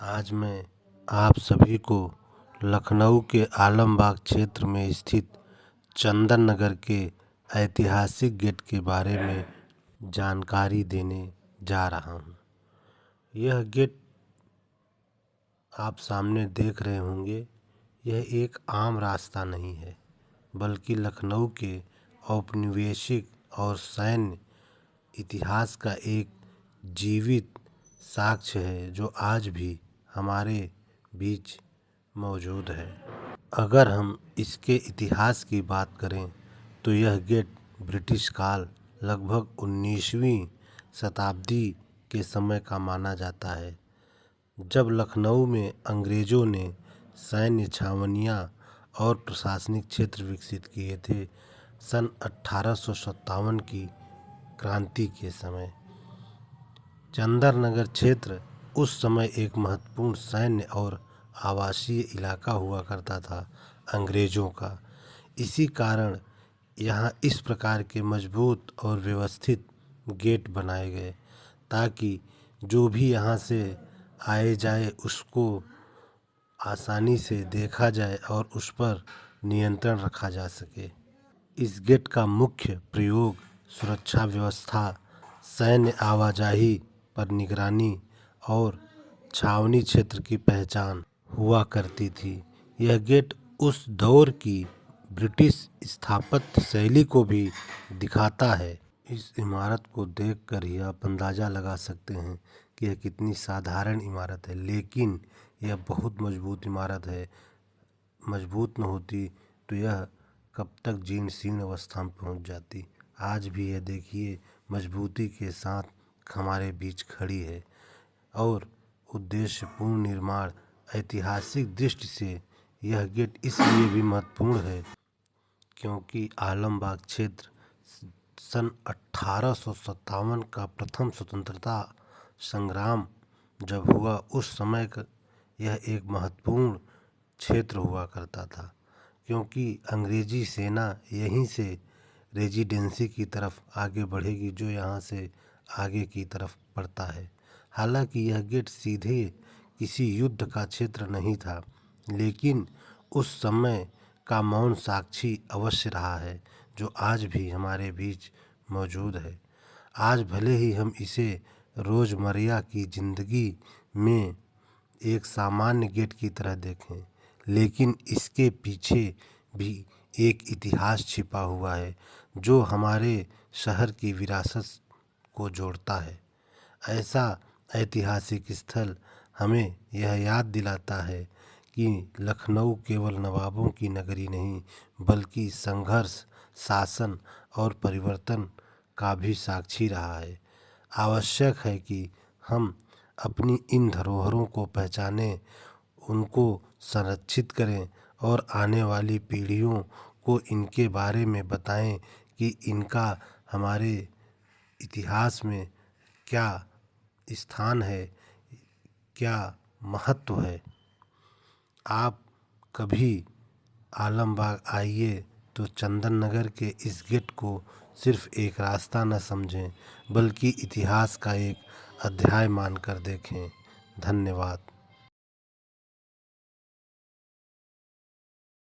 आज मैं आप सभी को लखनऊ के आलमबाग क्षेत्र में स्थित चंदन नगर के ऐतिहासिक गेट के बारे में जानकारी देने जा रहा हूँ। यह गेट आप सामने देख रहे होंगे, यह एक आम रास्ता नहीं है, बल्कि लखनऊ के औपनिवेशिक और सैन्य इतिहास का एक जीवित साक्ष्य है जो आज भी हमारे बीच मौजूद है। अगर हम इसके इतिहास की बात करें तो यह गेट ब्रिटिश काल लगभग 19वीं शताब्दी के समय का माना जाता है, जब लखनऊ में अंग्रेज़ों ने सैन्य छावनियाँ और प्रशासनिक क्षेत्र विकसित किए थे। सन 1857 की क्रांति के समय चंदन नगर क्षेत्र उस समय एक महत्वपूर्ण सैन्य और आवासीय इलाका हुआ करता था अंग्रेज़ों का। इसी कारण यहाँ इस प्रकार के मजबूत और व्यवस्थित गेट बनाए गए ताकि जो भी यहाँ से आए जाए उसको आसानी से देखा जाए और उस पर नियंत्रण रखा जा सके। इस गेट का मुख्य प्रयोग सुरक्षा व्यवस्था, सैन्य आवाजाही पर निगरानी और छावनी क्षेत्र की पहचान हुआ करती थी। यह गेट उस दौर की ब्रिटिश स्थापत्य शैली को भी दिखाता है। इस इमारत को देखकर ही आप अंदाज़ा लगा सकते हैं कि यह कितनी साधारण इमारत है, लेकिन यह बहुत मजबूत इमारत है। मजबूत न होती तो यह कब तक जीर्ण शीर्ण अवस्था में पहुंच जाती। आज भी यह देखिए मजबूती के साथ हमारे बीच खड़ी है और उद्देश्यपूर्ण निर्माण। ऐतिहासिक दृष्टि से यह गेट इसलिए भी महत्वपूर्ण है क्योंकि आलमबाग क्षेत्र सन 1857 का प्रथम स्वतंत्रता संग्राम जब हुआ उस समय का यह एक महत्वपूर्ण क्षेत्र हुआ करता था, क्योंकि अंग्रेजी सेना यहीं से रेजिडेंसी की तरफ आगे बढ़ेगी जो यहाँ से आगे की तरफ पड़ता है। हालांकि यह गेट सीधे किसी युद्ध का क्षेत्र नहीं था, लेकिन उस समय का मौन साक्षी अवश्य रहा है जो आज भी हमारे बीच मौजूद है। आज भले ही हम इसे रोज़मर्रा की ज़िंदगी में एक सामान्य गेट की तरह देखें, लेकिन इसके पीछे भी एक इतिहास छिपा हुआ है जो हमारे शहर की विरासत को जोड़ता है। ऐसा ऐतिहासिक स्थल हमें यह याद दिलाता है कि लखनऊ केवल नवाबों की नगरी नहीं, बल्कि संघर्ष, शासन और परिवर्तन का भी साक्षी रहा है। आवश्यक है कि हम अपनी इन धरोहरों को पहचानें, उनको संरक्षित करें और आने वाली पीढ़ियों को इनके बारे में बताएं कि इनका हमारे इतिहास में क्या स्थान है, क्या महत्व है। आप कभी आलमबाग आइए तो चंदन नगर के इस गेट को सिर्फ एक रास्ता न समझें, बल्कि इतिहास का एक अध्याय मानकर देखें। धन्यवाद।